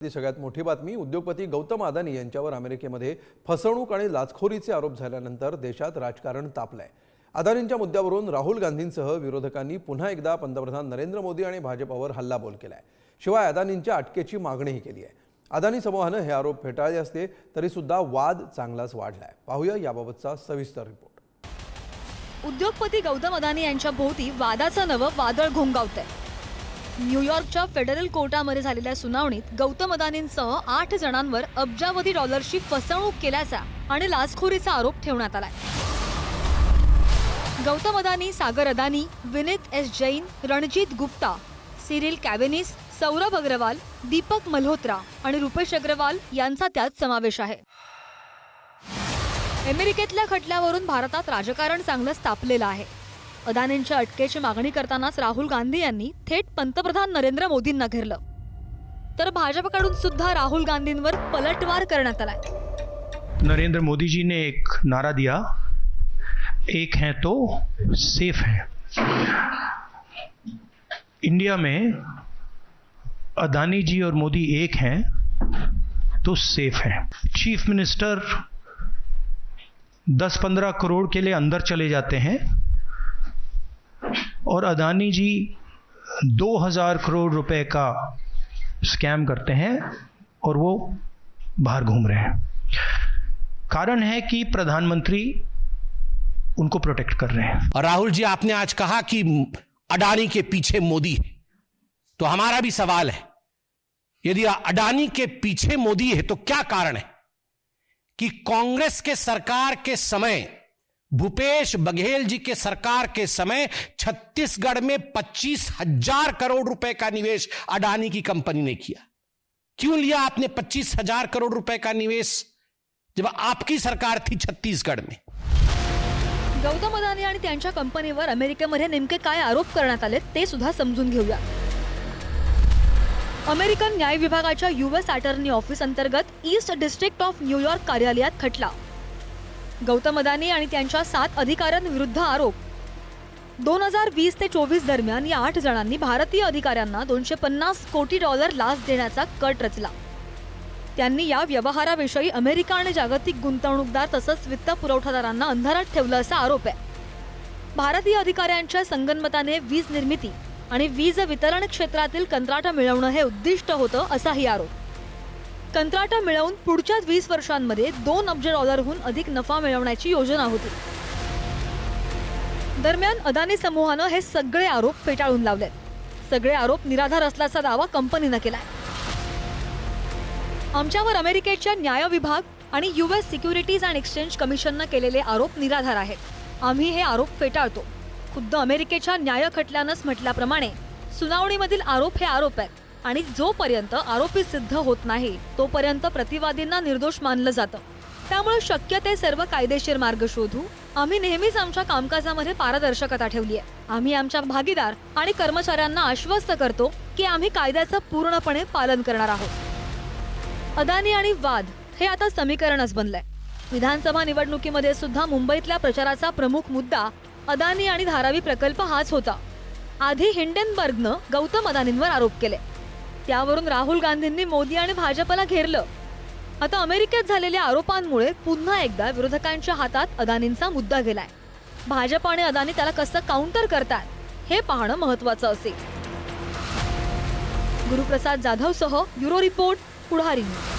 ती सगळ्यात मोठी बातमी उद्योगपती गौतम अदानी यांच्यावर अमेरिकेमध्ये फसवणूक आणि लाचखोरीचे आरोप झाल्यानंतर देशात राजकारण तापलंय। अदानींच्या मुद्द्यावरून राहुल गांधींसह विरोधकांनी पुन्हा एकदा पंतप्रधान नरेंद्र मोदी आणि भाजपवर हल्लाबोल केलाय। शिवाय अदानींच्या अटकेची मागणीही केली आहे। अदानी समूहाने हे आरोप फेटाळले असते तरी सुद्धा वाद चांगलाच वाढलाय। पाहूया याबाबतचा सविस्तर रिपोर्ट। उद्योगपती गौतम अदानी यांच्या भोवती वादाचं नवं वादळ घोंगावतंय। न्यूयॉर्कच्या फेडरल कोर्टामध्ये झालेल्या सुनावणीत गौतम अदानींसह 8 जणांवर अब्जावधी डॉलर्सची फसवणूक केल्याचा आणि लाचखोरीचा आरोप ठेवण्यात आलाय। गौतम अदानी, सागर अदानी, विनीत एस जैन, रणजीत गुप्ता, सिरिल कॅवेनिस, सौरभ अग्रवाल, दीपक मल्होत्रा आणि रुपेश अग्रवाल यांचा त्यात समावेश आहे। अमेरिकेतल्या खटल्यावरून भारतात राजकारण चांगलंच तापलेलं आहे। अदानींच्या अटकेची मागणी करतानाच राहुल गांधी यांनी थेट पंतप्रधान नरेंद्र मोदींना घेरलं, तर भाजपकडून सुद्धा राहुल गांधींवर पलटवार करण्यात आलाय। नरेंद्र मोदी जी ने एक नारा दिया, एक है तो सेफ है। इंडिया में अदानी जी और मोदी एक हैं तो सेफ है। चीफ मिनिस्टर 10-15 करोड़ के लिए अंदर चले जाते हैं और अदानी जी 2000 करोड़ रुपए का स्कैम करते हैं और वो बाहर घूम रहे हैं। कारण है कि प्रधानमंत्री उनको प्रोटेक्ट कर रहे हैं। और राहुल जी, आपने आज कहा कि अडानी के पीछे मोदी है, तो हमारा भी सवाल है, यदि अडानी के पीछे मोदी है तो क्या कारण है कि कांग्रेस के सरकार के समय, भूपेश बघेल जी के सरकार के समय छत्तीसगढ़ में 25,000 करोड़ रुपए का निवेश अडानी की कंपनी ने किया। क्यों लिया आपने 25,000 करोड़ रुपए का निवेश जब आपकी सरकार थी छत्तीसगढ़ में? गौतम अदानी आणि त्यांच्या कंपनीवर अमेरिकेमध्ये नेमके काय आरोप करण्यात आले ते सुद्धा समजून घेऊया। अमेरिकन न्याय विभागाच्या यूएस अटर्नी ऑफिस अंतर्गत ईस्ट डिस्ट्रिक्ट ऑफ न्यूयॉर्क कार्यालयात खटला। गौतम अदानी आणि त्यांच्या 7 अधिकाऱ्यांविरुद्ध आरोप। 2020 ते 24 दरम्यान या 8 जणांनी भारतीय अधिकाऱ्यांना $250 कोटी लाच देण्याचा कट रचला। त्यांनी या व्यवहाराविषयी अमेरिका आणि जागतिक गुंतवणूकदार तसंच वित्त पुरवठादारांना अंधारात ठेवलं असा आरोप आहे। भारतीय अधिकाऱ्यांच्या संगनमताने वीज निर्मिती आणि वीज वितरण क्षेत्रातील कंत्राटं मिळवणं हे उद्दिष्ट होतं असाही आरोप। कंत्राटं मिळवून पुढच्या 20 वर्षांमध्ये $2 अब्ज अधिक नफा मिळवण्याची योजना होती। दरम्यान अदानी समूहानं हे सगळे आरोप फेटाळून लावलेत। सगळे आरोप निराधार असल्याचा दावा कंपनीनं केलाय। आमच्यावर अमेरिकेच्या न्याय विभाग आणि यूएस सिक्युरिटीज अँड एक्सचेंज कमिशननं केलेले आरोप निराधार आहेत। आम्ही हे आरोप फेटाळतो। खुद्द अमेरिकेच्या न्याय खटल्यानंच म्हटल्याप्रमाणे सुनावणीमधील आरोप हे आरोप आहेत आणि जोपर्यंत आरोपी सिद्ध होत नाही तोपर्यंत प्रतिवादींना निर्दोष मानलं जातं। त्यामुळे शक्य ते सर्व कायदेशीर मार्ग शोधू। आम्ही नेहमीच आमच्या कामकाजामध्ये पारदर्शकता ठेवली आहे। आम्ही आमच्या भागीदार आणि कर्मचाऱ्यांना आश्वस्त करतो की आम्ही कायद्याचं पूर्णपणे पालन करणार आहोत। अदानी आणि वाद हे आता समीकरणच बनलंय। विधानसभा निवडणुकीमध्ये सुद्धा मुंबईतल्या प्रचाराचा प्रमुख मुद्दा अदानी आणि धारावी प्रकल्प हाच होता। आधी हिंडेनबर्गनं गौतम अदानींवर आरोप केले, त्यावरून राहुल गांधींनी मोदी आणि भाजपला घेरलं। आता अमेरिकेत झालेल्या आरोपांमुळे पुन्हा एकदा विरोधकांच्या हातात अदानींचा मुद्दा गेलाय। भाजप आणि अदानी त्याला कसं काउंटर करतात हे पाहणं महत्त्वाचं असेल। गुरुप्रसाद जाधवसह ब्युरो रिपोर्ट, पुढारी न्यूज।